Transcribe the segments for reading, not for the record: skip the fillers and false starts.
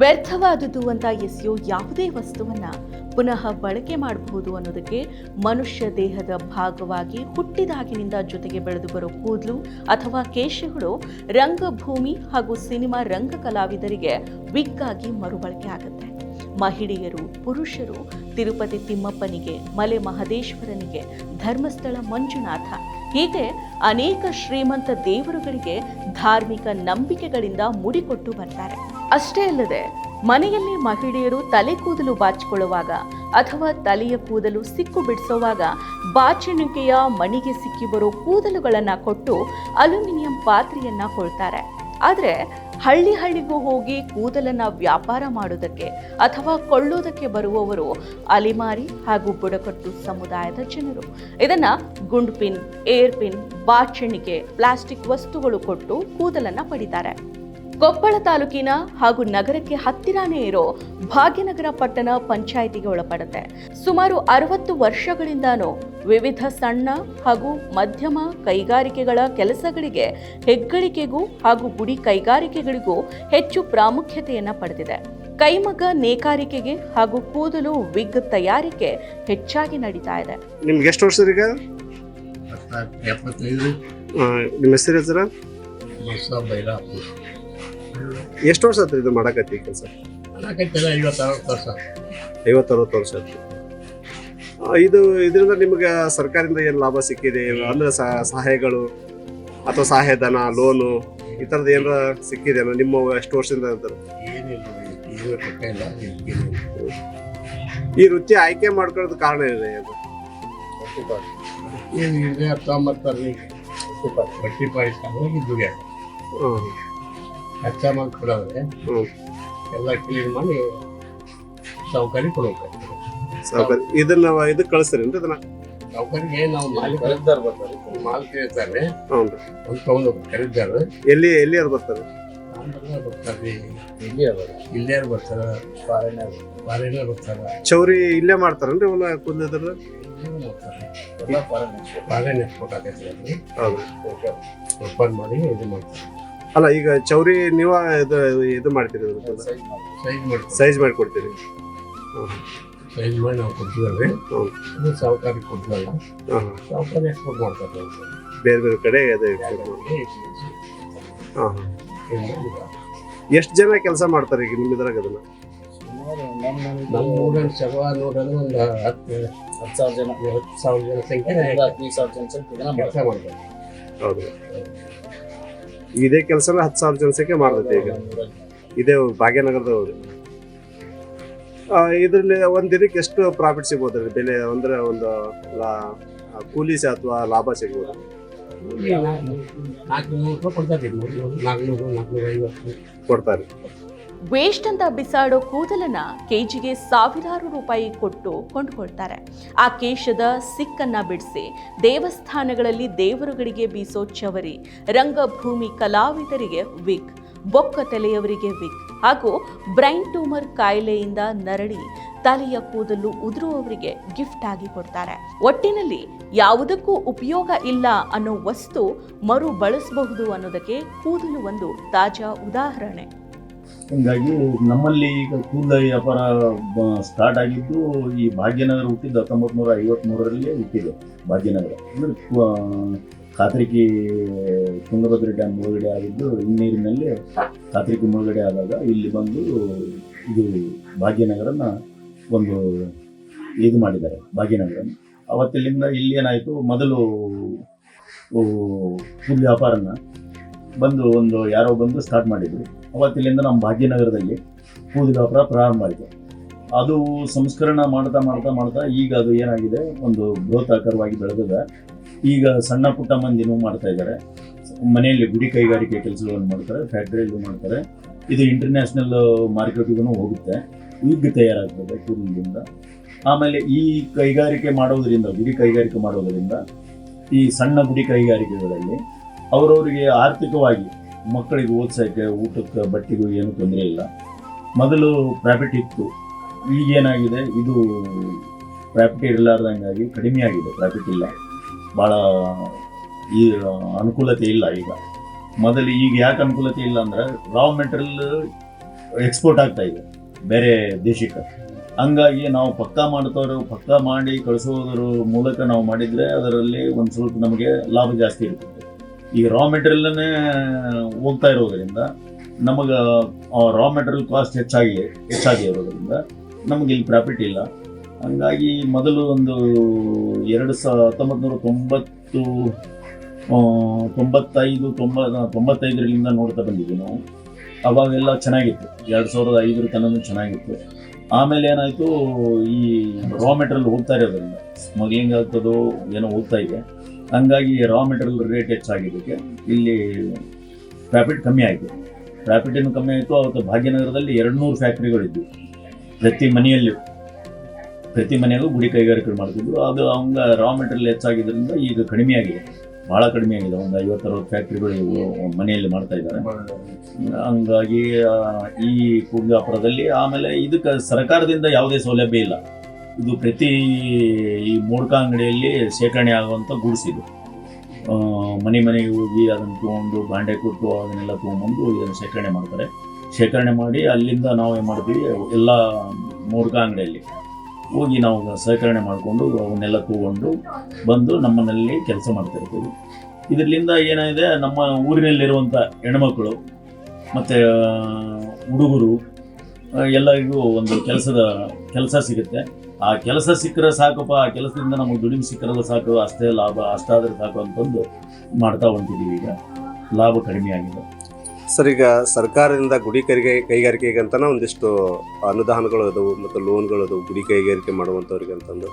ವ್ಯರ್ಥವಾದುದು ಅಂತ ಎಸೆಯೋ ಯಾವುದೇ ವಸ್ತುವನ್ನ ಪುನಃ ಬಳಕೆ ಮಾಡಬಹುದು ಅನ್ನೋದಕ್ಕೆ ಮನುಷ್ಯ ದೇಹದ ಭಾಗವಾಗಿ ಹುಟ್ಟಿದಾಗಿನಿಂದ ಜೊತೆಗೆ ಬೆಳೆದು ಬರೋ ಕೂದಲು ಅಥವಾ ಕೇಶಗಳು ರಂಗಭೂಮಿ ಹಾಗೂ ಸಿನಿಮಾ ರಂಗ ಕಲಾವಿದರಿಗೆ ವಿಗ್ ಆಗಿ ಮರುಬಳಕೆ ಆಗುತ್ತೆ. ಮಹಿಳೆಯರು, ಪುರುಷರು ತಿರುಪತಿ ತಿಮ್ಮಪ್ಪನಿಗೆ, ಮಲೆ ಮಹದೇಶ್ವರನಿಗೆ, ಧರ್ಮಸ್ಥಳ ಮಂಜುನಾಥ ಹೀಗೆ ಅನೇಕ ಶ್ರೀಮಂತ ದೇವರುಗಳಿಗೆ ಧಾರ್ಮಿಕ ನಂಬಿಕೆಗಳಿಂದ ಮುಡಿಕೊಟ್ಟು ಬರ್ತಾರೆ. ಅಷ್ಟೇ ಅಲ್ಲದೆ ಮನೆಯಲ್ಲಿ ಮಹಿಳೆಯರು ತಲೆ ಕೂದಲು ಬಾಚಿಕೊಳ್ಳುವಾಗ ಅಥವಾ ತಲೆಯ ಕೂದಲು ಸಿಕ್ಕು ಬಿಡಿಸುವಾಗ ಬಾಚಣಿಕೆಯ ಮಣಿಗೆ ಸಿಕ್ಕಿ ಬರೋ ಕೂದಲುಗಳನ್ನ ಕೊಟ್ಟು ಅಲ್ಯೂಮಿನಿಯಂ ಪಾತ್ರೆಯನ್ನ ಕೊಳ್ತಾರೆ. ಆದರೆ ಹಳ್ಳಿಗೂ ಹೋಗಿ ಕೂದಲನ್ನ ವ್ಯಾಪಾರ ಮಾಡೋದಕ್ಕೆ ಅಥವಾ ಕೊಳ್ಳೋದಕ್ಕೆ ಬರುವವರು ಅಲೆಮಾರಿ ಹಾಗೂ ಬುಡಕಟ್ಟು ಸಮುದಾಯದ ಜನರು. ಇದನ್ನ ಗುಂಡ್ ಪಿನ್, ಏರ್ ಪಿನ್, ಬಾಚಣಿಕೆ, ಪ್ಲಾಸ್ಟಿಕ್ ವಸ್ತುಗಳು ಕೊಟ್ಟು ಕೂದಲನ್ನ ಪಡಿತಾರೆ. ಕೊಪ್ಪಳ ತಾಲೂಕಿನ ಹಾಗೂ ನಗರಕ್ಕೆ ಹತ್ತಿರಾನೇ ಇರೋ ಭಾಗ್ಯನಗರ ಪಟ್ಟಣ ಪಂಚಾಯಿತಿಗೆ ಒಳಪಡುತ್ತೆ. ಸುಮಾರು 60 ವರ್ಷಗಳಿಂದಾನು ವಿವಿಧ ಸಣ್ಣ ಹಾಗೂ ಮಧ್ಯಮ ಕೈಗಾರಿಕೆಗಳ ಕೆಲಸಗಳಿಗೆ ಹೆಗ್ಗಳಿಕೆಗೂ ಹಾಗೂ ಗುಡಿ ಕೈಗಾರಿಕೆಗಳಿಗೂ ಹೆಚ್ಚು ಪ್ರಾಮುಖ್ಯತೆಯನ್ನ ಪಡೆದಿದೆ. ಕೈಮಗ್ಗ ನೇಕಾರಿಕೆಗೆ ಹಾಗೂ ಕೂದಲು ವಿಗ್ ತಯಾರಿಕೆ ಹೆಚ್ಚಾಗಿ ನಡೀತಾ ಇದೆ. ನಿಮ್ಗೆ ಎಷ್ಟು ವರ್ಷ ಈಗ? 75. ನಿಮ್ಮ ಹೆಸರು ಸರ? ಎಷ್ಟು ವರ್ಷ ಆಯ್ತು ಇದು ಮಾಡಕತ್ತಿ ಕೆಲಸ? 50-60 ವರ್ಷ. 50-60 ವರ್ಷ ಆಯ್ತು. ಇದು ಇದರಿಂದ ನಿಮ್ಗೆ ಸರ್ಕಾರದಿಂದ ಏನು ಲಾಭ ಸಿಕ್ಕಿದೆ ಅಂದ್ರೆ ಸಹಾಯಗಳು ಅಥವಾ ಸಹಾಯಧನ, ಲೋನು ಈ ಥರದ್ದು ಏನಾರ ಸಿಕ್ಕಿದೆ ನಿಮ್ಮ ಎಷ್ಟು ವರ್ಷದಿಂದ ಅಂತಾರೆ? ಈ ವೃತ್ತಿ ಆಯ್ಕೆ ಮಾಡ್ಕೊಳ್ಳೋದು ಕಾರಣ ಇದೆ ಅದು? ಕಚ್ಚಾ ಮಾಲ್ ಕೊಡೋದ್ರೆ ಎಲ್ಲ ಕ್ಲೀನ್ ಮಾಡಿ ಸೌಕರ್ಯ ಕೊಡ್ಬೇಕು. ಇದನ್ನ ಇದಕ್ಕೆ ಕಳಿಸ್ತೀರೇನ್ರಿ? ಇದನ್ನ ಸೌಕರ್ಯ ನಾವು ಮಾಲ್ ಕೇಳ್ತಾರೆ, ಒಂದು ತಗೊಂಡು ಖರೀದಾರ. ಎಲ್ಲಿ ಯಾರು ಬರ್ತಾರೆ? ಬರ್ತಾರೆ, ಇಲ್ಲಿಯಾರು ಬರ್ತಾರೆ, ಫಾರಿನರ್ ಬರ್ತಾರೆ. ಚೌರಿ ಇಲ್ಲೇ ಮಾಡ್ತಾರನ್ರಿ ಅವನ್ನ ಕುಂದಿದ್ರ? ಫಾರಿನ್ ಎಕ್ಸ್ಪೋರ್ಟ್ ಆಗೈತೆ, ಓಪನ್ ಮಾಡಿ ಇದು ಮಾಡ್ತಾರೆ. ಅಲ್ಲ, ಈಗ ಚೌರಿ ನೀವ ಇದು ಮಾಡ್ತೀರಿ, ಸೈಜ್ ಮಾಡಿ ಕೊಡ್ತೀರಿ? ಸೈಜ್ ಮಾಡಿ ನಾವು ಕೊಡ್ತೀವಿ. ಸಾವುಕಾರಿ ಕೊಡ್ತೀವಲ್ಲ, ಸಾವುಕಾರಿ ಎಕ್ಸ್ಪೋರ್ಟ್ ಮಾಡ್ತಾರೆ ಬೇರೆ ಬೇರೆ ಕಡೆ. ಎಷ್ಟು ಜನ ಕೆಲಸ ಮಾಡ್ತಾರೆ ಈಗ ನಿಮ್ಮ ಇದ್ರಾಗ? ಅದನ್ನ ನಮ್ಮ ಊರಲ್ಲಿ ಸಭಾ ನೋಡೋದು ಒಂದು 10,000 ಜನ ಸಂಖ್ಯೆ ಕೆಲಸ ಮಾಡ್ತಾರೆ. ಹೌದು, ಇದೇ ಕೆಲಸನ 10,000 ಜನಸಂಖ್ಯೆ ಮಾಡ್ತೈತೆ ಈಗ. ಇದೇ ಭಾಗ್ಯನಗರದವ್ರು. ಇದರಲ್ಲಿ ಒಂದ್ ದಿನಕ್ಕೆ ಎಷ್ಟು ಪ್ರಾಫಿಟ್ ಸಿಗ್ಬೋದ್ರಿ? ಬೆಲೆ ಅಂದ್ರೆ ಒಂದು ಕೂಲಿ ಅಥವಾ ಲಾಭ ಸಿಗ್ಬೋದು? 400 ಕೊಡ್ತಾರೆ. ವೇಸ್ಟ್ ಅಂತ ಬಿಸಾಡೋ ಕೂದಲನ್ನ ಕೆಜಿಗೆ ಸಾವಿರಾರು ರೂಪಾಯಿ ಕೊಟ್ಟು ಕೊಂಡುಕೊಳ್ತಾರೆ. ಆ ಕೇಶದ ಸಿಕ್ಕನ್ನ ಬಿಡಿಸಿ ದೇವಸ್ಥಾನಗಳಲ್ಲಿ ದೇವರುಗಳಿಗೆ ಬೀಸೋ ಚವರಿ, ರಂಗಭೂಮಿ ಕಲಾವಿದರಿಗೆ ವಿಗ್, ಬೊಕ್ಕ ತಲೆಯವರಿಗೆ ವಿಗ್ ಹಾಗೂ ಬ್ರೈನ್ ಟ್ಯೂಮರ್ ಕಾಯಿಲೆಯಿಂದ ನರಳಿ ತಲೆಯ ಕೂದಲು ಉದುರುವವರಿಗೆ ಗಿಫ್ಟ್ ಆಗಿ ಕೊಡ್ತಾರೆ. ಒಟ್ಟಿನಲ್ಲಿ ಯಾವುದಕ್ಕೂ ಉಪಯೋಗ ಇಲ್ಲ ಅನ್ನೋ ವಸ್ತು ಮರು ಬಳಸಬಹುದು ಅನ್ನೋದಕ್ಕೆ ಕೂದಲು ಒಂದು ತಾಜಾ ಉದಾಹರಣೆ. ಹೀಗಾಗಿ ನಮ್ಮಲ್ಲಿ ಈಗ ಕೂದಲ ವ್ಯಾಪಾರ ಸ್ಟಾರ್ಟ್ ಆಗಿದ್ದು ಈ ಭಾಗ್ಯನಗರ ಹುಟ್ಟಿದ್ದು 1953ರಲ್ಲಿ ಹುಟ್ಟಿದೆ. ಭಾಗ್ಯನಗರ ಅಂದರೆ ಕಾತ್ರಿಕಿ ತುಂಗಭದ್ರಾ ಡ್ಯಾಮ್ ಮುಳುಗಡೆ ಆಗಿದ್ದು, ಹಿನ್ನೀರಿನಲ್ಲಿ ಕಾತ್ರಿಕಿ ಮುಳುಗಡೆ ಆದಾಗ ಇಲ್ಲಿ ಬಂದು ಇದು ಭಾಗ್ಯನಗರನ ಒಂದು ಇದು ಮಾಡಿದ್ದಾರೆ. ಭಾಗ್ಯನಗರ ಅವತ್ತಿಲ್ಲಿಂದ ಇಲ್ಲಿ ಏನಾಯಿತು, ಮೊದಲು ಕೂದಲ ವ್ಯಾಪಾರನ ಬಂದು ಯಾರೋ ಬಂದು ಸ್ಟಾರ್ಟ್ ಮಾಡಿದ್ರು. ಅವತ್ತಿಲ್ಲಿಂದ ನಮ್ಮ ಭಾಗ್ಯನಗರದಲ್ಲಿ ಕೂದಲ ವ್ಯಾಪಾರ ಪ್ರಾರಂಭ ಆಯಿತು. ಅದು ಸಂಸ್ಕರಣ ಮಾಡ್ತಾ ಈಗ ಅದು ಏನಾಗಿದೆ, ಒಂದು ಬೃಹತ್ತಾಕಾರವಾಗಿ ಬೆಳೆದಿದೆ. ಈಗ ಸಣ್ಣ ಪುಟ್ಟ ಮಂದಿನೂ ಮಾಡ್ತಾ ಇದ್ದಾರೆ. ಮನೆಯಲ್ಲಿ ಗುಡಿ ಕೈಗಾರಿಕೆ ಕೆಲಸಗಳನ್ನು ಮಾಡ್ತಾರೆ, ಫ್ಯಾಕ್ಟ್ರಿಯಲ್ಲಿ ಮಾಡ್ತಾರೆ. ಇದು ಇಂಟರ್ನ್ಯಾಷನಲ್ ಮಾರ್ಕೆಟಿಗೂ ಹೋಗುತ್ತೆ. ವಿಗ್ ತಯಾರಾಗ್ತದೆ ಕೂದಲಿಂದ. ಆಮೇಲೆ ಈ ಕೈಗಾರಿಕೆ ಮಾಡೋದ್ರಿಂದ, ಗುಡಿ ಕೈಗಾರಿಕೆ ಮಾಡೋದ್ರಿಂದ ಈ ಸಣ್ಣ ಗುಡಿ ಕೈಗಾರಿಕೆಗಳಲ್ಲಿ ಅವರವರಿಗೆ ಆರ್ಥಿಕವಾಗಿ ಮಕ್ಕಳಿಗೆ ಓದಿಸೋಕ್ಕೆ, ಊಟಕ್ಕೆ, ಬಟ್ಟೆಗೂ ಏನು ತೊಂದರೆ ಇಲ್ಲ. ಮೊದಲು ಪ್ರಾಫಿಟ್ ಇತ್ತು, ಈಗೇನಾಗಿದೆ, ಇದು ಪ್ರಾಫಿಟ್ ಇರಲಾರ್ದಂಗಾಗಿ ಕಡಿಮೆ ಆಗಿದೆ. ಪ್ರಾಫಿಟ್ ಇಲ್ಲ, ಭಾಳ ಈ ಅನುಕೂಲತೆ ಇಲ್ಲ ಈಗ. ಮೊದಲು ಈಗ ಯಾಕೆ ಅನುಕೂಲತೆ ಇಲ್ಲ ಅಂದರೆ ರಾ ಮೆಟೀರಿಯಲ್ ಎಕ್ಸ್ಪೋರ್ಟ್ ಆಗ್ತಾ ಇದೆ ಬೇರೆ ದೇಶಕ್ಕೆ. ಹಂಗಾಗಿ ನಾವು ಪಕ್ಕಾ ಮಾಡಿ ಕಳಿಸೋದ್ರ ಮೂಲಕ ನಾವು ಮಾಡಿದರೆ ಅದರಲ್ಲಿ ಒಂದು ಸ್ವಲ್ಪ ನಮಗೆ ಲಾಭ ಜಾಸ್ತಿ ಇರುತ್ತೆ. ಈ ರಾ ಮೆಟೀರಿಯಲ್ನೇ ಹೋಗ್ತಾ ಇರೋದರಿಂದ ನಮಗೆ ರಾ ಮೆಟೀರಿಯಲ್ ಕಾಸ್ಟ್ ಹೆಚ್ಚಾಗಿ ಇರೋದ್ರಿಂದ ನಮಗೆ ಇಲ್ಲಿ ಪ್ರಾಫಿಟ್ ಇಲ್ಲ. ಹಂಗಾಗಿ ಮೊದಲು ಒಂದು 1995 ನೋಡ್ತಾ ಬಂದಿದ್ವಿ ನಾವು. ಅವಾಗೆಲ್ಲ ಚೆನ್ನಾಗಿತ್ತು, 2005 ತನಕ ಚೆನ್ನಾಗಿತ್ತು. ಆಮೇಲೆ ಏನಾಯಿತು, ಈ ರಾ ಮೆಟೀರಿಯಲ್ ಹೋಗ್ತಾ ಇರೋದ್ರಿಂದ ಸ್ಮಗ್ಲಿಂಗ್ ಆಗ್ತದೋ ಏನೋ ಹೋಗ್ತಾ ಇದೆ. ಹಂಗಾಗಿ ರಾ ಮೆಟೀರಿಯಲ್ ರೇಟ್ ಹೆಚ್ಚಾಗಿದ್ದಕ್ಕೆ ಇಲ್ಲಿ ಪ್ರಾಫಿಟ್ ಕಮ್ಮಿ ಆಯಿತು. ಪ್ರಾಫಿಟೇನು ಕಮ್ಮಿ ಆಯಿತು. ಅವತ್ತು ಭಾಗ್ಯನಗರದಲ್ಲಿ 200 ಫ್ಯಾಕ್ಟ್ರಿಗಳಿದ್ವು. ಪ್ರತಿ ಮನೆಗೂ ಗುಡಿ ಕೈಗಾರಿಕೆಗಳು ಮಾಡ್ತಿದ್ರು. ಅದು ಅವಂಗ ರಾ ಮೆಟೀರಿಯಲ್ ಹೆಚ್ಚಾಗಿದ್ದರಿಂದ ಈಗ ಕಡಿಮೆಯಾಗಿದೆ, ಭಾಳ ಕಡಿಮೆಯಾಗಿದೆ. ಒಂದು 50-60 ಫ್ಯಾಕ್ಟ್ರಿಗಳು ಮನೆಯಲ್ಲಿ ಮಾಡ್ತಾ ಇದ್ದಾರೆ. ಹಂಗಾಗಿ ಈ ಕುಂದಾಪುರದಲ್ಲಿ ಆಮೇಲೆ ಇದಕ್ಕೆ ಸರ್ಕಾರದಿಂದ ಯಾವುದೇ ಸೌಲಭ್ಯ ಇಲ್ಲ. ಇದು ಪ್ರತಿ ಈ ಮೋಡ್ಕ ಅಂಗಡಿಯಲ್ಲಿ ಶೇಖರಣೆ ಆಗುವಂಥ ಗೂಡ್ಸ್ ಇದು. ಮನೆಗೆ ಹೋಗಿ ಅದನ್ನು ತೊಗೊಂಡು ಬಾಂಡೆ ಕೊಟ್ಟು ಅದನ್ನೆಲ್ಲ ತೊಗೊಂಬಂದು ಇದನ್ನು ಶೇಖರಣೆ ಮಾಡ್ತಾರೆ. ಶೇಖರಣೆ ಮಾಡಿ ಅಲ್ಲಿಂದ ನಾವು ಏನು ಮಾಡ್ತೀವಿ, ಎಲ್ಲ ಮೋಡ್ಕ ಅಂಗಡಿಯಲ್ಲಿ ಹೋಗಿ ನಾವು ಶೇಖರಣೆ ಮಾಡಿಕೊಂಡು ಅವನ್ನೆಲ್ಲ ತೊಗೊಂಡು ಬಂದು ನಮ್ಮನಲ್ಲಿ ಕೆಲಸ ಮಾಡ್ತಾ ಇರ್ತೀವಿ. ಇದರಿಂದ ಏನಾಗಿದೆ, ನಮ್ಮ ಊರಿನಲ್ಲಿರುವಂಥ ಹೆಣ್ಮಕ್ಳು ಮತ್ತು ಹುಡುಗರು ಎಲ್ಲರಿಗೂ ಒಂದು ಕೆಲಸ ಸಿಗುತ್ತೆ. ಆ ಕೆಲಸ ಸಿಕ್ಕರೆ ಸಾಕಪ್ಪ, ಆ ಕೆಲಸದಿಂದ ನಮಗೆ ದುಡಿಮೆ ಸಿಕ್ಕರಲ್ಲ ಸಾಕು, ಅಷ್ಟೇ ಲಾಭ, ಅಷ್ಟಾದರೆ ಸಾಕು ಅಂತಂದು ಮಾಡ್ತಾ ಹೊಂಟಿದ್ದೀವಿ. ಈಗ ಲಾಭ ಕಡಿಮೆ ಆಗಿದೆ. ಸರ್, ಈಗ ಸರ್ಕಾರದಿಂದ ಗುಡಿ ಕೈಗಾರಿಕೆಗೆ ಅಂತಾನೆ ಒಂದಿಷ್ಟು ಅನುದಾನಗಳು ಅದಾವು ಮತ್ತು ಲೋನ್ಗಳು ಅದಾವು ಗುಡಿ ಕೈಗಾರಿಕೆ ಮಾಡುವಂಥವ್ರಿಗೆ ಅಂತಂದು.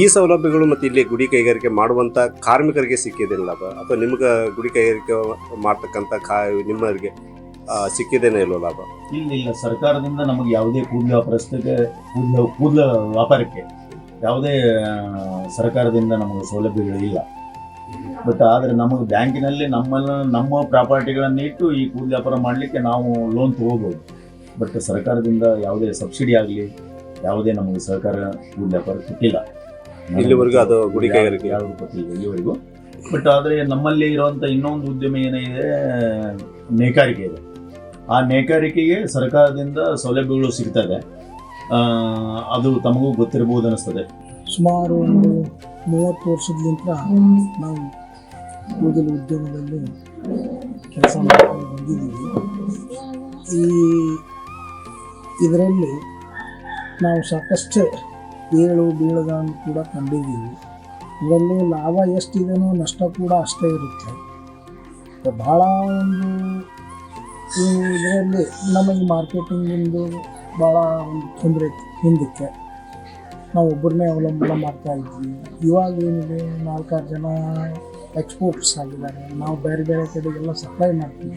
ಈ ಸೌಲಭ್ಯಗಳು ಮತ್ತು ಇಲ್ಲಿ ಗುಡಿ ಕೈಗಾರಿಕೆ ಮಾಡುವಂಥ ಕಾರ್ಮಿಕರಿಗೆ ಸಿಕ್ಕಿದೇನು ಲಾಭ, ಅಥವಾ ನಿಮ್ಗೆ ಗುಡಿ ಕೈಗಾರಿಕೆ ಮಾಡ್ತಕ್ಕಂಥ ನಿಮ್ಮವರಿಗೆ ಸಿಕ್ಕಿದೇನೆ ಇಲ್ಲೋ ಲಾಭ? ಇಲ್ಲ, ಸರ್ಕಾರದಿಂದ ನಮಗೆ ಯಾವುದೇ ಕೂದಲ ವ್ಯಾಪಾರಕ್ಕೆ ಯಾವುದೇ ಸರ್ಕಾರದಿಂದ ನಮಗೆ ಸೌಲಭ್ಯಗಳು ಇಲ್ಲ. ಬಟ್ ಆದರೆ ನಮಗೆ ಬ್ಯಾಂಕಿನಲ್ಲಿ ನಮ್ಮ ಪ್ರಾಪರ್ಟಿಗಳನ್ನು ಇಟ್ಟು ಈ ಕೂದಲು ವ್ಯಾಪಾರ ಮಾಡಲಿಕ್ಕೆ ನಾವು ಲೋನ್ ತೊಗೋಬೋದು. ಬಟ್ ಸರ್ಕಾರದಿಂದ ಯಾವುದೇ ಸಬ್ಸಿಡಿ ಆಗಲಿ ಯಾವುದೇ ನಮಗೆ ಸರ್ಕಾರ ಕೂದಲು ವ್ಯಾಪಾರ ಕೊಟ್ಟಿಲ್ಲ ಇಲ್ಲಿವರೆಗೂ. ಅದು ಗುಡಿ ಕೈಗಾರಿಕೆ ಯಾವುದು ಕೊಟ್ಟಿಲ್ಲ ಇಲ್ಲಿವರೆಗೂ. ಬಟ್ ಆದರೆ ನಮ್ಮಲ್ಲಿ ಇರುವಂಥ ಇನ್ನೊಂದು ಉದ್ಯಮ ಏನಿದೆ, ನೇಕಾರಿಕೆ ಇದೆ. ಆ ನೇಕಾರಿಕೆಗೆ ಸರ್ಕಾರದಿಂದ ಸೌಲಭ್ಯಗಳು ಸಿಗ್ತದೆ. ಅದು ತಮಗೂ ಗೊತ್ತಿರಬಹುದು ಅನಿಸ್ತದೆ. ಸುಮಾರು ಒಂದು 30 ವರ್ಷದಿಂದ ನಾವು ಕೂದಲು ಉದ್ಯಮದಲ್ಲಿ ಕೆಲಸ ಮಾಡ್ಕೊಂಡು ಬಂದಿದ್ದೀವಿ. ಇದರಲ್ಲಿ ನಾವು ಸಾಕಷ್ಟು ಏಳು ಬೀಳುಗಳನ್ನು ಕೂಡ ಕಂಡಿದ್ದೀವಿ. ಇದರಲ್ಲಿ ಲಾಭ ಎಷ್ಟಿದೆಯೋ ನಷ್ಟ ಕೂಡ ಅಷ್ಟೇ ಇರುತ್ತೆ. ಭಾಳ ಒಂದು ಇದರಲ್ಲಿ ನಮಗೆ ಮಾರ್ಕೆಟಿಂಗಿಂದು ಭಾಳ ಒಂದು ತೊಂದರೆ ಇತ್ತು. ಹಿಂದಕ್ಕೆ ನಾವು ಒಬ್ಬರನ್ನೇ ಅವಲಂಬನ ಮಾಡ್ತಾ ಇದ್ವಿ. ಇವಾಗ ಏನಿದೆ, 4-6 ಜನ ಎಕ್ಸ್ಪೋರ್ಟ್ಸ್ ಆಗಿದ್ದಾರೆ. ನಾವು ಬೇರೆ ಕಡೆಗೆಲ್ಲ ಸಪ್ಲೈ ಮಾಡ್ತೀವಿ.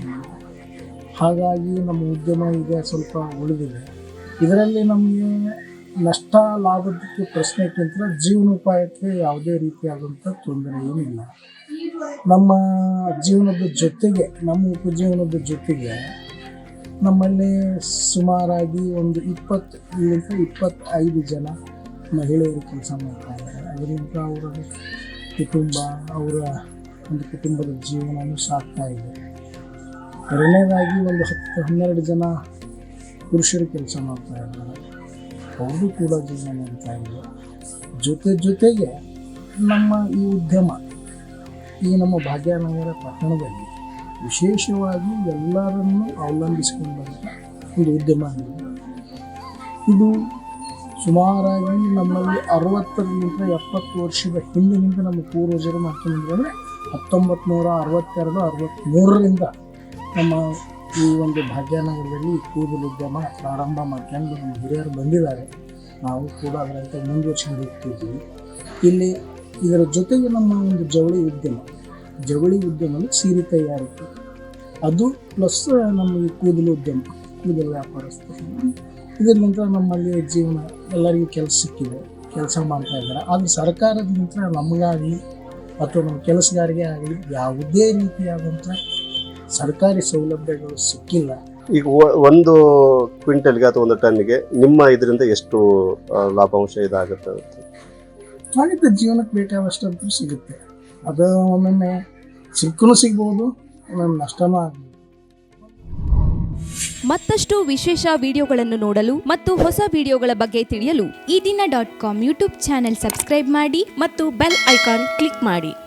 ಹಾಗಾಗಿ ನಮ್ಮ ಉದ್ಯಮ ಈಗ ಸ್ವಲ್ಪ ಉಳಿದಿದೆ. ಇದರಲ್ಲಿ ನಮಗೆ ನಷ್ಟ ಲಾಭಕ್ಕೆ ಪ್ರಶ್ನೆಕ್ಕಿಂತ ಜೀವನೋಪಾಯಕ್ಕೆ ಯಾವುದೇ ರೀತಿಯಾದಂಥ ತೊಂದರೆ ಏನಿಲ್ಲ. ನಮ್ಮ ಜೀವನದ ಜೊತೆಗೆ, ನಮ್ಮ ಉಪಜೀವನದ ಜೊತೆಗೆ ನಮ್ಮಲ್ಲಿ ಸುಮಾರಾಗಿ ಒಂದು 20-25 ಜನ ಮಹಿಳೆಯರು ಕೆಲಸ ಮಾಡ್ತಾ ಇದ್ದಾರೆ. ಅದರಿಂದ ಅವರ ಅವರ ಒಂದು ಕುಟುಂಬದ ಜೀವನನೂ ಸಾಗ್ತಾ ಇದೆ. ಎರಡನೇದಾಗಿ ಒಂದು 10-12 ಜನ ಪುರುಷರು ಕೆಲಸ ಮಾಡ್ತಾ ಇದ್ದಾರೆ. ಅವ್ರದ್ದು ಕೂಡ ಜೀವನ ನಡೀತಾ ಇದೆ. ಜೊತೆಗೆ ನಮ್ಮ ಈ ಉದ್ಯಮ ಈ ನಮ್ಮ ಭಾಗ್ಯನಗರ ಪಟ್ಟಣದಲ್ಲಿ ವಿಶೇಷವಾಗಿ ಎಲ್ಲರನ್ನೂ ಅವಲಂಬಿಸಿಕೊಂಡಂಥ ಒಂದು ಉದ್ಯಮ ಆಗಿದೆ. ಇದು ಸುಮಾರಾಗಿ ನಮ್ಮಲ್ಲಿ 60-70 ವರ್ಷದ ಹಿಂದಿನಿಂದ ನಮ್ಮ ಪೂರ್ವಜರು ಮಾಡ್ಕೊಂಡ್ರೆ 1962-63ರಿಂದ ನಮ್ಮ ಈ ಒಂದು ಭಾಗ್ಯನಗರದಲ್ಲಿ ಕೂದಲು ಉದ್ಯಮ ಪ್ರಾರಂಭ ಮಾಡ್ಕೊಂಡು ನಮ್ಮ ಹಿರಿಯರು ಬಂದಿದ್ದಾರೆ. ನಾವು ಕೂಡ ಅದರಂತೆ ಮುಂದುವರ್ಸ್ಕೊಂಡು ಹೋಗ್ತಿದ್ದೀವಿ. ಇದರ ಜೊತೆಗೆ ನಮ್ಮ ಒಂದು ಜವಳಿ ಉದ್ಯಮದಲ್ಲಿ ಸೀರೆ ತಯಾರಿಕೆ, ಅದು ಪ್ಲಸ್ ನಮ್ಮ ಈ ಕೂದಲು ಉದ್ಯಮ, ಕೂದಲು ವ್ಯಾಪಾರಸ್ಥರು. ಇದರಿಂದ ನಮ್ಮಲ್ಲಿ ಜೀವನ ಎಲ್ಲರಿಗೂ ಕೆಲಸ ಸಿಕ್ಕಿದೆ, ಕೆಲಸ ಮಾಡ್ತಾ ಇದ್ದಾರೆ. ಆದರೆ ಸರ್ಕಾರದಿಂದ ನಮಗಾಗಲಿ ಅಥವಾ ನಮ್ಮ ಕೆಲಸಗಾರಿಗೆ ಆಗಲಿ ಯಾವುದೇ ರೀತಿಯಾದಂಥ ಸರ್ಕಾರಿ ಸೌಲಭ್ಯಗಳು ಸಿಕ್ಕಿಲ್ಲ. ಈಗ ಒಂದು ಕ್ವಿಂಟಲ್ಗೆ ಅಥವಾ ಒಂದು ಟನ್ನಿಗೆ ನಿಮ್ಮ ಇದರಿಂದ ಎಷ್ಟು ಲಾಭಾಂಶ ಇದಾಗುತ್ತೆ? ಹಾಗಿದ್ದ ಜೀವನಕ್ಕೆ ಬೇಕಾದಷ್ಟಂತೂ ಸಿಗುತ್ತೆ. ಅದು ಒಮ್ಮೊಮ್ಮೆ ಸಿಗ್ಬೋದು, ಒಮ್ಮೊಮ್ಮೆ ನಷ್ಟನೂ ಆಗ್ಬೋದು. ಮತ್ತಷ್ಟು ವಿಶೇಷ ವಿಡಿಯೋಗಳನ್ನು ನೋಡಲು ಮತ್ತು ಹೊಸ ವಿಡಿಯೋಗಳ ಬಗ್ಗೆ ತಿಳಿಯಲು ಈ ದಿನ .com ಯೂಟ್ಯೂಬ್ ಚಾನೆಲ್ ಸಬ್ಸ್ಕ್ರೈಬ್ ಮಾಡಿ ಮತ್ತು ಬೆಲ್ ಐಕಾನ್ ಕ್ಲಿಕ್ ಮಾಡಿ.